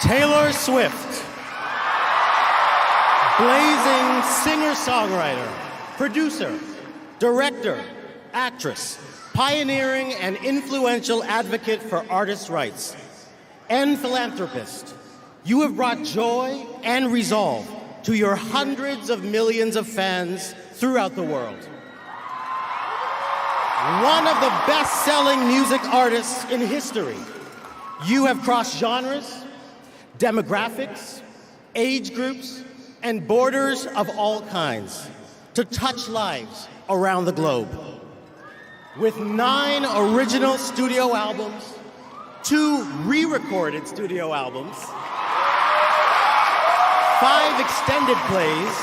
Taylor Swift. Blazing singer-songwriter, producer, director, actress, pioneering and influential advocate for artists' rights, and philanthropist, you have brought joy and resolve to your hundreds of millions of fans throughout the world. One of the best-selling music artists in history, you have crossed genres, demographics, age groups, and borders of all kinds to touch lives around the globe. With 9 original studio albums, 2 re-recorded studio albums, 5 extended plays,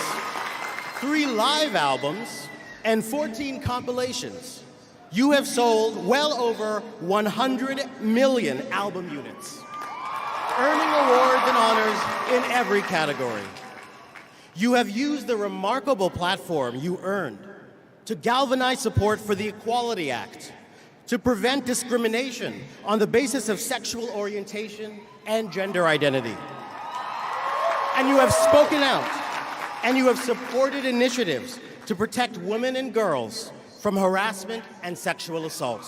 3 live albums, and 14 compilations, you have sold well over 100 million album units, earning awards and honors in every category. You have used the remarkable platform you earned to galvanize support for the Equality Act, to prevent discrimination on the basis of sexual orientation and gender identity. And you have spoken out, and you have supported initiatives to protect women and girls from harassment and sexual assault.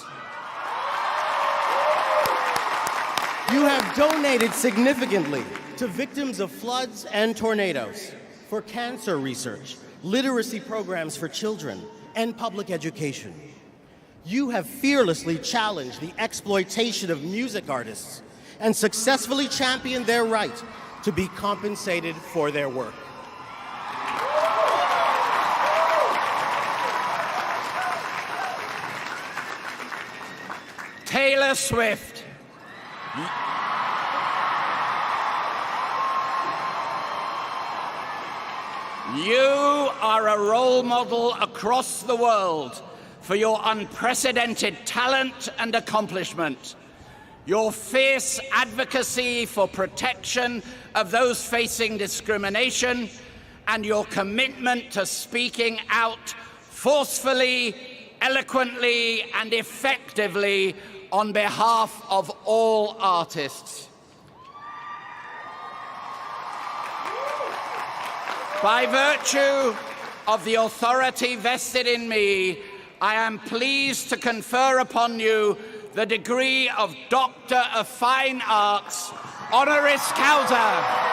You have donated significantly to victims of floods and tornadoes, for cancer research, literacy programs for children, and public education. You have fearlessly challenged the exploitation of music artists and successfully championed their right to be compensated for their work. Taylor Swift. You are a role model across the world for your unprecedented talent and accomplishment, your fierce advocacy for protection of those facing discrimination, and your commitment to speaking out forcefully, eloquently, and effectively on behalf of all artists. By virtue of the authority vested in me, I am pleased to confer upon you the degree of Doctor of Fine Arts, honoris causa.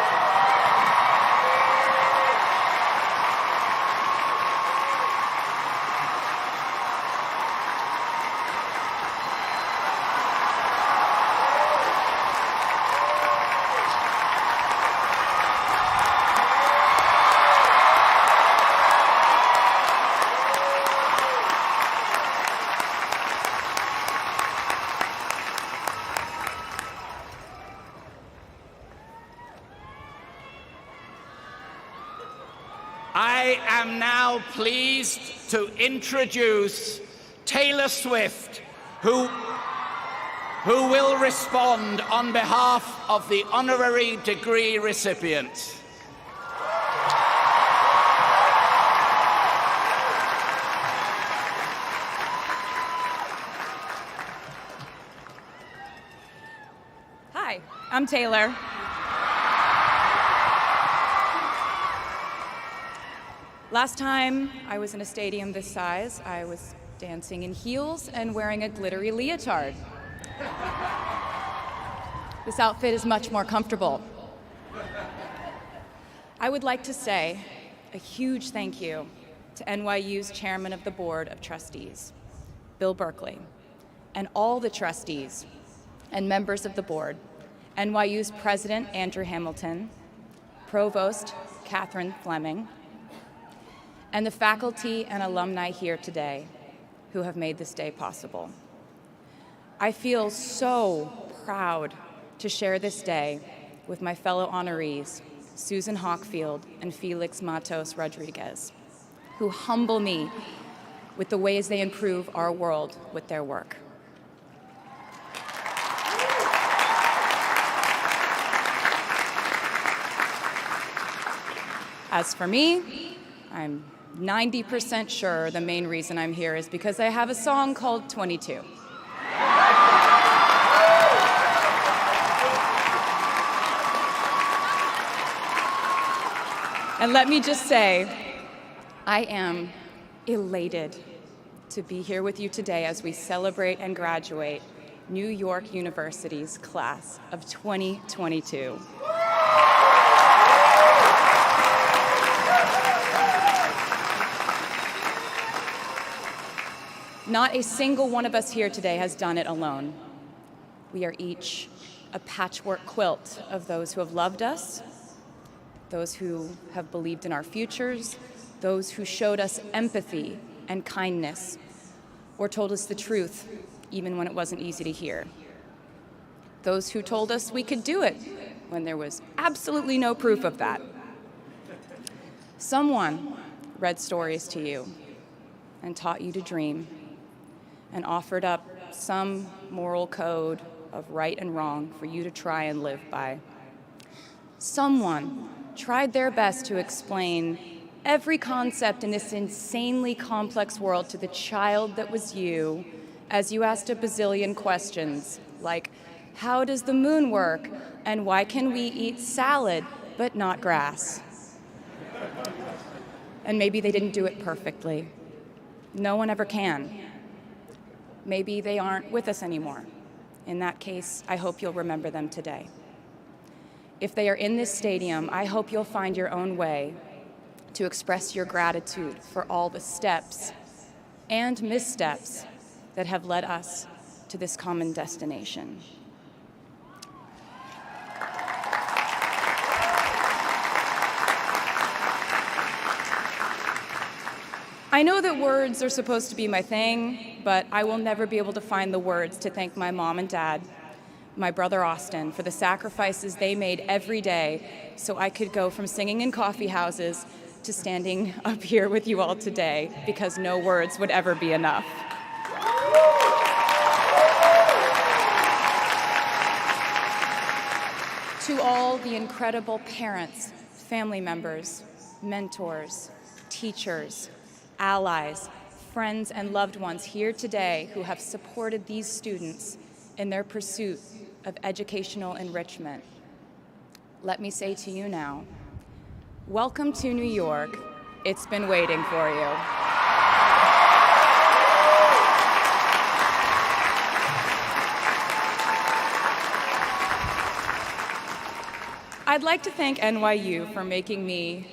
I am now pleased to introduce Taylor Swift, who will respond on behalf of the honorary degree recipients. Hi, I'm Taylor. Last time I was in a stadium this size, I was dancing in heels and wearing a glittery leotard. This outfit is much more comfortable. I would like to say a huge thank you to NYU's Chairman of the Board of Trustees, Bill Berkeley, and all the trustees and members of the board, NYU's President Andrew Hamilton, Provost Catherine Fleming, and the faculty and alumni here today who have made this day possible. I feel so proud to share this day with my fellow honorees, Susan Hockfield and Felix Matos Rodriguez, who humble me with the ways they improve our world with their work. As for me, I'm 90% sure the main reason I'm here is because I have a song called 22. And let me just say, I am elated to be here with you today as we celebrate and graduate New York University's class of 2022. Not a single one of us here today has done it alone. We are each a patchwork quilt of those who have loved us, those who have believed in our futures, those who showed us empathy and kindness, or told us the truth, even when it wasn't easy to hear. Those who told us we could do it when there was absolutely no proof of that. Someone read stories to you and taught you to dream and offered up some moral code of right and wrong for you to try and live by. Someone tried their best to explain every concept in this insanely complex world to the child that was you as you asked a bazillion questions like, how does the moon work? And why can we eat salad but not grass? And maybe they didn't do it perfectly. No one ever can. Maybe they aren't with us anymore. In that case, I hope you'll remember them today. If they are in this stadium, I hope you'll find your own way to express your gratitude for all the steps and missteps that have led us to this common destination. I know that words are supposed to be my thing, but I will never be able to find the words to thank my mom and dad, my brother Austin, for the sacrifices they made every day so I could go from singing in coffee houses to standing up here with you all today, because no words would ever be enough. To all the incredible parents, family members, mentors, teachers, allies, friends, and loved ones here today who have supported these students in their pursuit of educational enrichment, let me say to you now, welcome to New York. It's been waiting for you. I'd like to thank NYU for making me,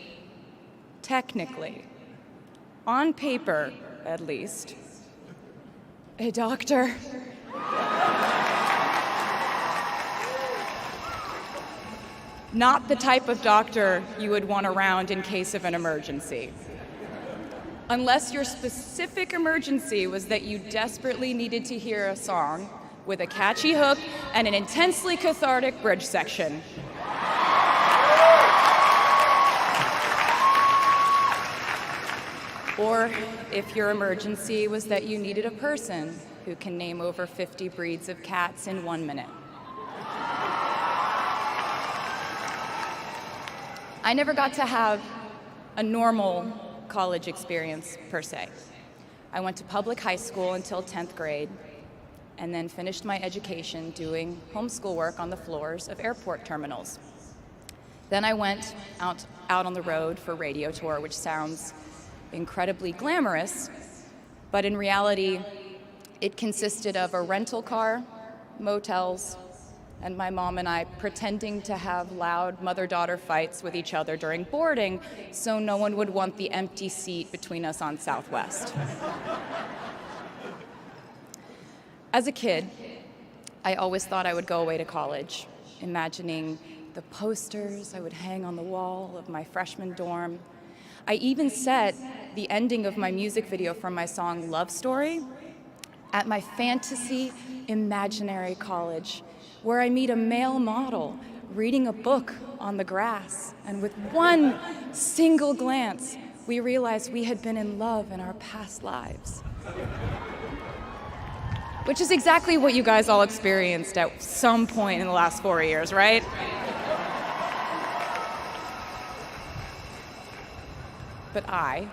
technically, on paper at least, a doctor. Not the type of doctor you would want around in case of an emergency. Unless your specific emergency was that you desperately needed to hear a song with a catchy hook and an intensely cathartic bridge section. Or if your emergency was that you needed a person who can name over 50 breeds of cats in 1 minute. I never got to have a normal college experience, per se. I went to public high school until 10th grade, and then finished my education doing homeschool work on the floors of airport terminals. Then I went out on the road for radio tour, which sounds incredibly glamorous, but in reality, it consisted of a rental car, motels, and my mom and I pretending to have loud mother-daughter fights with each other during boarding so no one would want the empty seat between us on Southwest. As a kid, I always thought I would go away to college, imagining the posters I would hang on the wall of my freshman dorm. I even set the ending of my music video from my song Love Story at my fantasy imaginary college, where I meet a male model reading a book on the grass, and with one single glance, we realized we had been in love in our past lives. Which is exactly what you guys all experienced at some point in the last 4 years, right? But I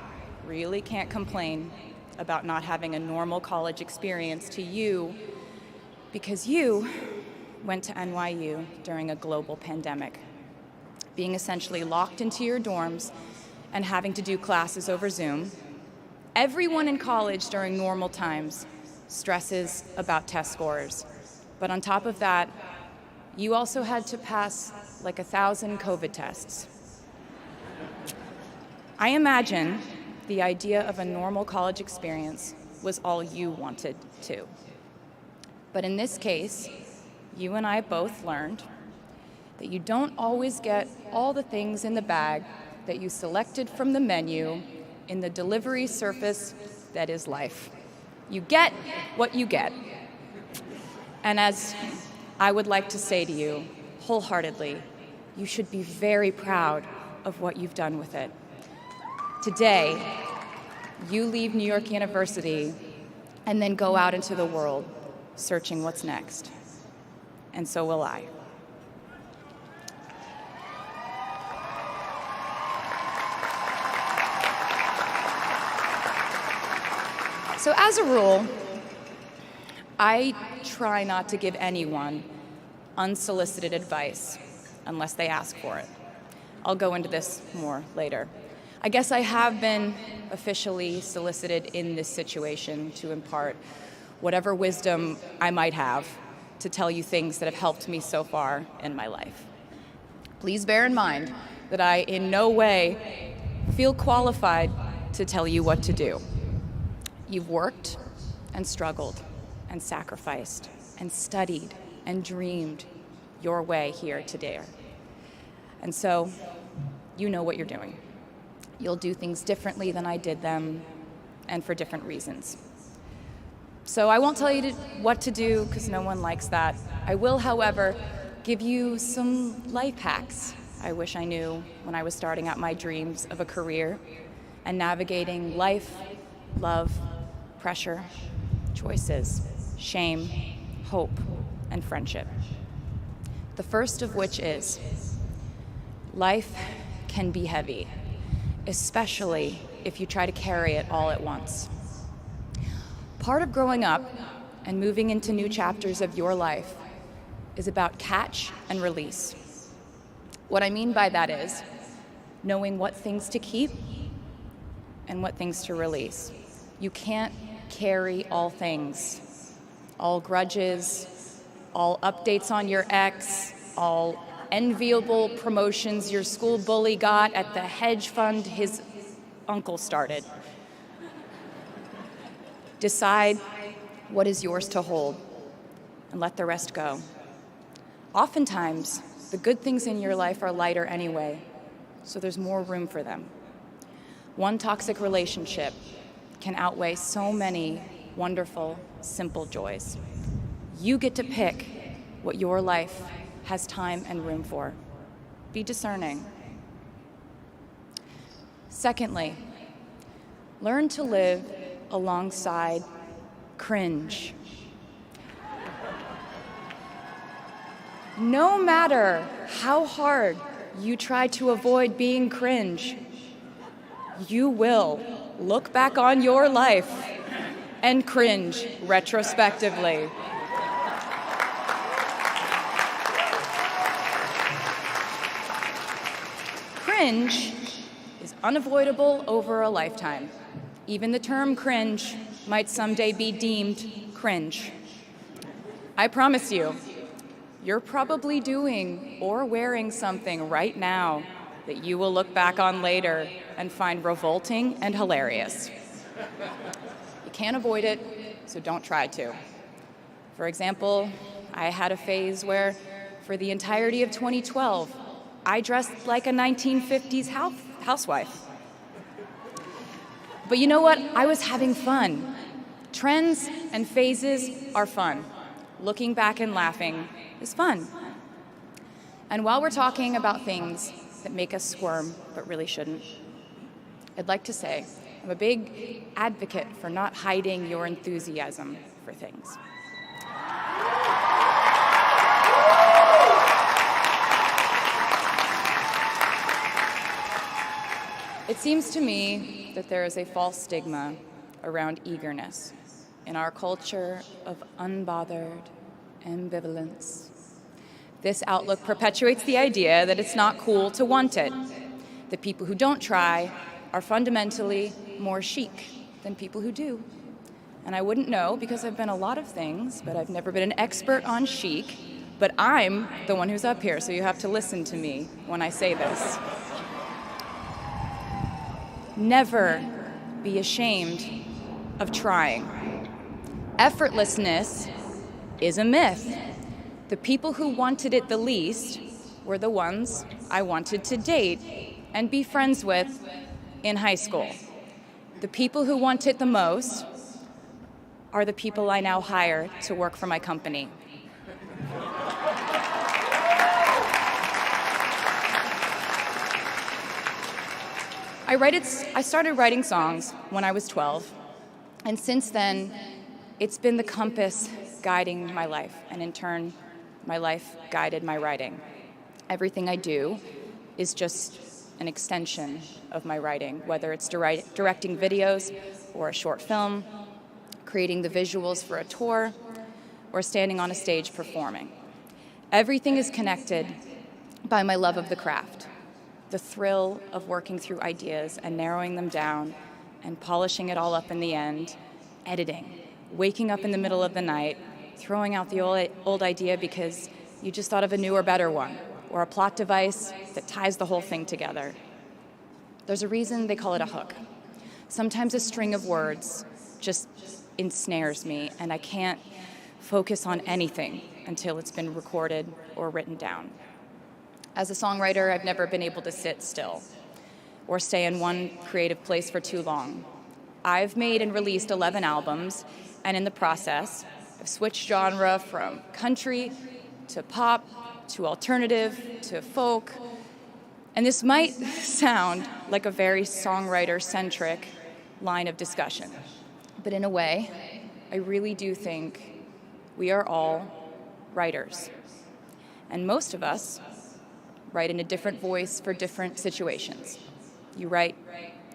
really can't complain about not having a normal college experience to you, because you went to NYU during a global pandemic, being essentially locked into your dorms and having to do classes over Zoom. Everyone in college during normal times stresses about test scores. But on top of that, you also had to pass like 1,000 COVID tests. I imagine the idea of a normal college experience was all you wanted too. But in this case, you and I both learned that you don't always get all the things in the bag that you selected from the menu in the delivery service that is life. You get what you get. And as I would like to say to you wholeheartedly, you should be very proud of what you've done with it. Today, you leave New York University and then go out into the world searching what's next. And so will I. So as a rule, I try not to give anyone unsolicited advice unless they ask for it. I'll go into this more later. I guess I have been officially solicited in this situation to impart whatever wisdom I might have to tell you things that have helped me so far in my life. Please bear in mind that I in no way feel qualified to tell you what to do. You've worked and struggled and sacrificed and studied and dreamed your way here today. And so you know what you're doing. You'll do things differently than I did them and for different reasons. So I won't tell you what to do because no one likes that. I will, however, give you some life hacks I wish I knew when I was starting out my dreams of a career and navigating life, love, pressure, choices, shame, hope, and friendship. The first of which is, life can be heavy, especially if you try to carry it all at once. Part of growing up and moving into new chapters of your life is about catch and release. What I mean by that is knowing what things to keep and what things to release. You can't carry all things, all grudges, all updates on your ex, all enviable promotions your school bully got at the hedge fund his uncle started. Decide what is yours to hold and let the rest go. Oftentimes, the good things in your life are lighter anyway, so there's more room for them. One toxic relationship can outweigh so many wonderful, simple joys. You get to pick what your life has time and room for. Be discerning. Secondly, learn to live alongside cringe. No matter how hard you try to avoid being cringe, you will look back on your life and cringe retrospectively. Cringe is unavoidable over a lifetime. Even the term cringe might someday be deemed cringe. I promise you, you're probably doing or wearing something right now that you will look back on later and find revolting and hilarious. You can't avoid it, so don't try to. For example, I had a phase where, for the entirety of 2012, I dressed like a 1950s housewife. But you know what? I was having fun. Trends and phases are fun. Looking back and laughing is fun. And while we're talking about things that make us squirm, but really shouldn't, I'd like to say I'm a big advocate for not hiding your enthusiasm for things. It seems to me that there is a false stigma around eagerness in our culture of unbothered ambivalence. This outlook perpetuates the idea that it's not cool to want it. The people who don't try are fundamentally more chic than people who do. And I wouldn't know because I've been a lot of things, but I've never been an expert on chic. But I'm the one who's up here, so you have to listen to me when I say this. Never be ashamed of trying. Effortlessness is a myth. The people who wanted it the least were the ones I wanted to date and be friends with in high school. The people who want it the most are the people I now hire to work for my company. I started writing songs when I was 12, and since then, it's been the compass guiding my life, and in turn, my life guided my writing. Everything I do is just an extension of my writing, whether it's directing videos or a short film, creating the visuals for a tour, or standing on a stage performing. Everything is connected by my love of the craft. The thrill of working through ideas and narrowing them down and polishing it all up in the end, editing, waking up in the middle of the night, throwing out the old idea because you just thought of a newer, better one, or a plot device that ties the whole thing together. There's a reason they call it a hook. Sometimes a string of words just ensnares me, and I can't focus on anything until it's been recorded or written down. As a songwriter, I've never been able to sit still or stay in one creative place for too long. I've made and released 11 albums, and in the process, I've switched genre from country to pop to alternative to folk. And this might sound like a very songwriter-centric line of discussion, but in a way, I really do think we are all writers. And most of us write in a different voice for different situations. You write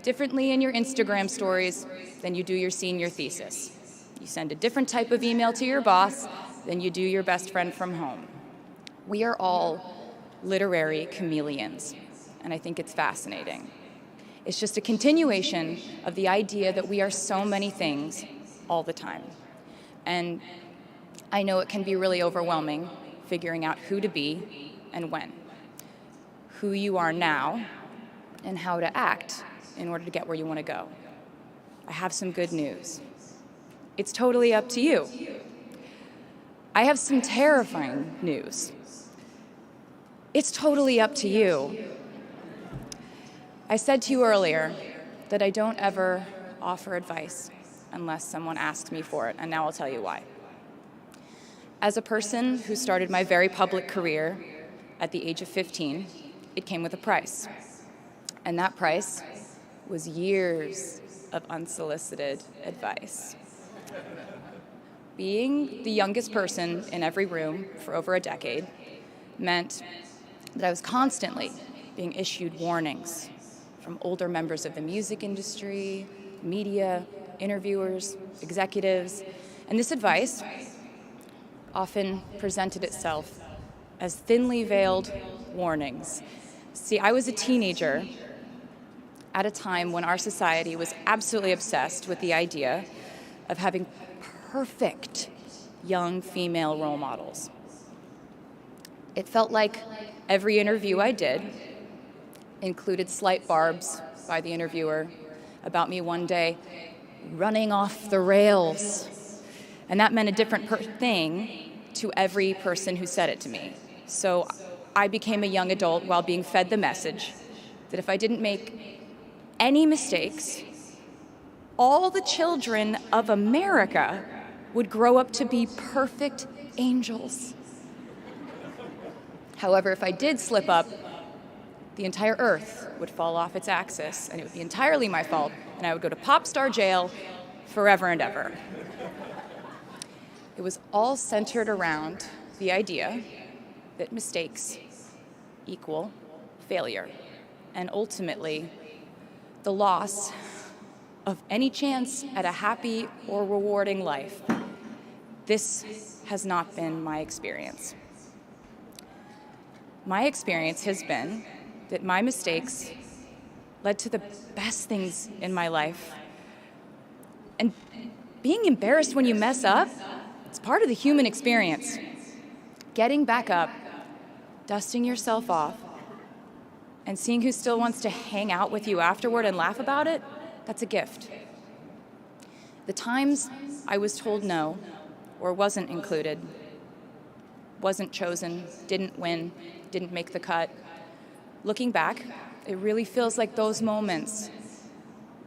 differently in your Instagram stories than you do your senior thesis. You send a different type of email to your boss than you do your best friend from home. We are all literary chameleons, and I think it's fascinating. It's just a continuation of the idea that we are so many things all the time. And I know it can be really overwhelming figuring out who to be and when. Who you are now, and how to act in order to get where you want to go. I have some good news. It's totally up to you. I have some terrifying news. It's totally up to you. I said to you earlier that I don't ever offer advice unless someone asks me for it, and now I'll tell you why. As a person who started my very public career at the age of 15, it came with a price. And that price was years of unsolicited advice. Being the youngest person in every room for over a decade meant that I was constantly being issued warnings from older members of the music industry, media, interviewers, executives, and this advice often presented itself as thinly veiled warnings. See, I was a teenager at a time when our society was absolutely obsessed with the idea of having perfect young female role models. It felt like every interview I did included slight barbs by the interviewer about me one day running off the rails. And that meant a different thing to every person who said it to me. So I became a young adult while being fed the message that if I didn't make any mistakes, all the children of America would grow up to be perfect angels. However, if I did slip up, the entire earth would fall off its axis, and it would be entirely my fault, and I would go to pop star jail forever and ever. It was all centered around the idea that mistakes equal failure, and ultimately the loss of any chance at a happy or rewarding life. This has not been my experience. My experience has been that my mistakes led to the best things in my life. And being embarrassed when you mess up, it's part of the human experience. Getting back up, dusting yourself off, and seeing who still wants to hang out with you afterward and laugh about it, that's a gift. The times I was told no, or wasn't included, wasn't chosen, didn't win, didn't make the cut, looking back, it really feels like those moments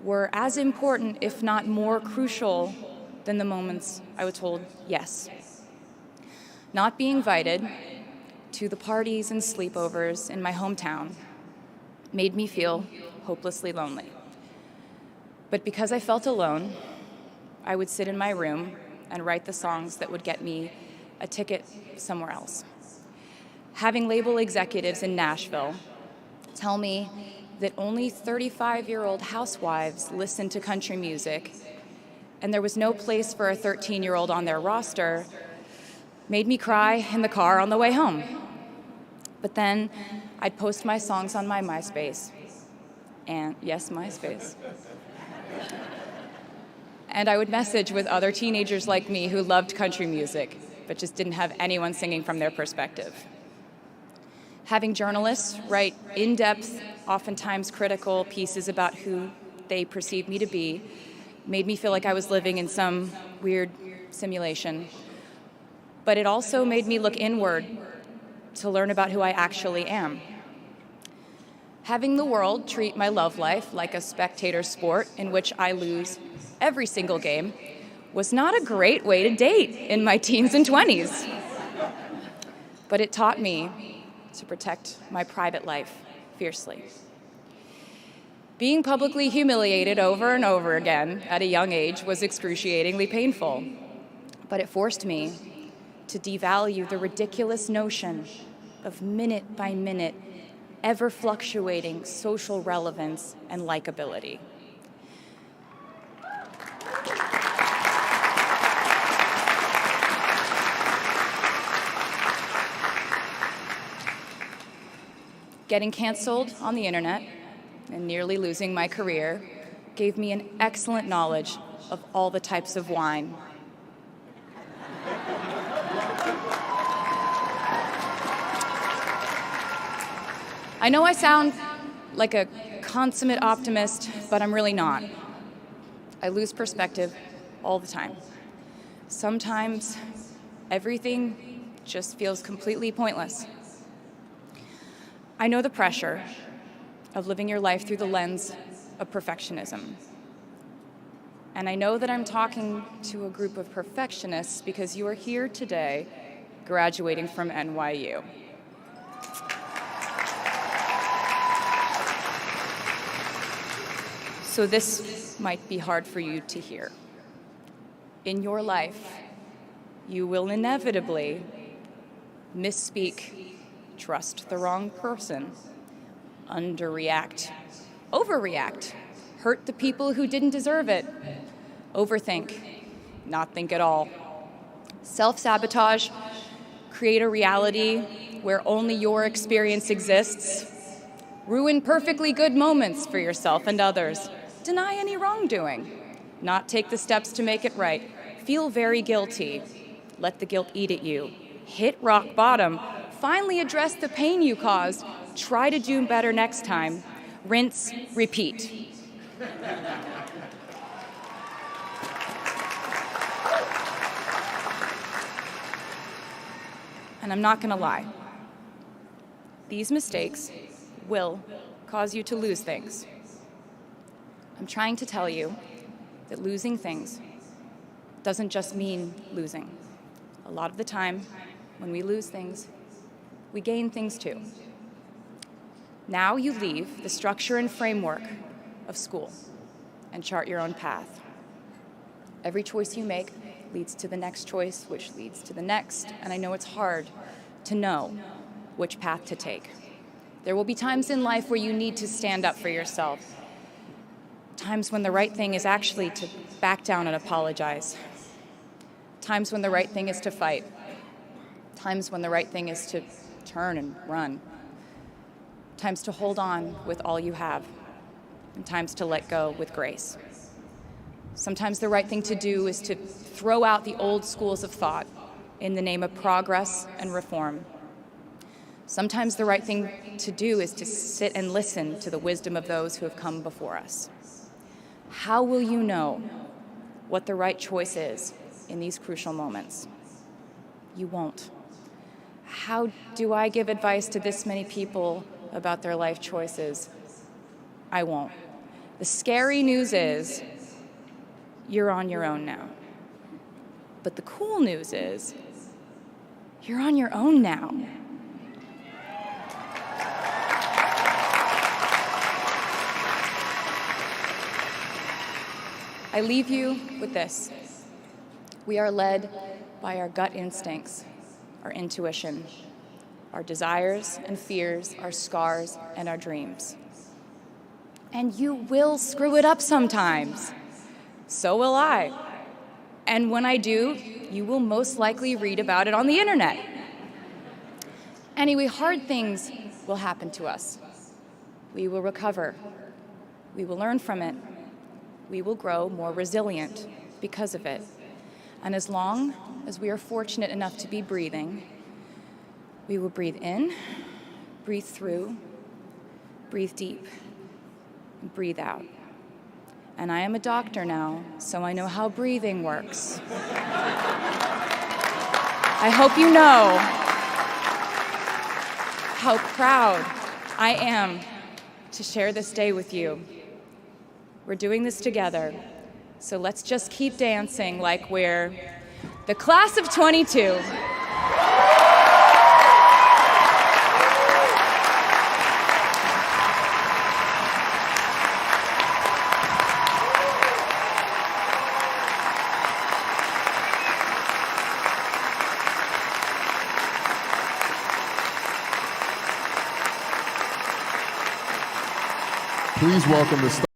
were as important, if not more crucial, than the moments I was told yes. Not being invited to the parties and sleepovers in my hometown made me feel hopelessly lonely. But because I felt alone, I would sit in my room and write the songs that would get me a ticket somewhere else. Having label executives in Nashville tell me that only 35-year-old housewives listen to country music, and there was no place for a 13-year-old on their roster, made me cry in the car on the way home. But then I'd post my songs on my MySpace. And yes, MySpace. And I would message with other teenagers like me who loved country music, but just didn't have anyone singing from their perspective. Having journalists write in-depth, oftentimes critical pieces about who they perceived me to be made me feel like I was living in some weird simulation. But it also made me look inward to learn about who I actually am. Having the world treat my love life like a spectator sport in which I lose every single game was not a great way to date in my teens and 20s. But it taught me to protect my private life fiercely. Being publicly humiliated over and over again at a young age was excruciatingly painful, but it forced me to devalue the ridiculous notion of minute-by-minute, ever-fluctuating social relevance and likability. Getting canceled on the internet and nearly losing my career gave me an excellent knowledge of all the types of wine. I know I sound like a consummate optimist, but I'm really not. I lose perspective all the time. Sometimes everything just feels completely pointless. I know the pressure of living your life through the lens of perfectionism. And I know that I'm talking to a group of perfectionists because you are here today graduating from NYU. So this might be hard for you to hear. In your life, you will inevitably misspeak, trust the wrong person, underreact, overreact, hurt the people who didn't deserve it, overthink, not think at all, self-sabotage, create a reality where only your experience exists, ruin perfectly good moments for yourself and others, deny any wrongdoing, not take the steps to make it right, feel very guilty, let the guilt eat at you, hit rock bottom, finally address the pain you caused, try to do better next time, rinse, repeat. And I'm not going to lie. These mistakes will cause you to lose things. I'm trying to tell you that losing things doesn't just mean losing. A lot of the time, when we lose things, we gain things too. Now you leave the structure and framework of school and chart your own path. Every choice you make leads to the next choice, which leads to the next, and I know it's hard to know which path to take. There will be times in life where you need to stand up for yourself, times when the right thing is actually to back down and apologize, times when the right thing is to fight, times when the right thing is to turn and run, times to hold on with all you have. and times to let go with grace. Sometimes the right thing to do is to throw out the old schools of thought in the name of progress and reform. Sometimes the right thing to do is to sit and listen to the wisdom of those who have come before us. How will you know what the right choice is in these crucial moments? You won't. How do I give advice to this many people about their life choices? I won't. The scary news is you're on your own now. But the cool news is you're on your own now. I leave you with this. We are led by our gut instincts, our intuition, our desires and fears, our scars and our dreams. And you will screw it up sometimes. So will I. And when I do, you will most likely read about it on the internet. Anyway, hard things will happen to us. We will recover. We will learn from it. We will grow more resilient because of it. And as long as we are fortunate enough to be breathing, we will breathe in, breathe through, breathe deep, and breathe out. And I am a doctor now, so I know how breathing works. I hope you know how proud I am to share this day with you. We're doing this together, so let's just keep dancing like we're the class of 22. Please welcome the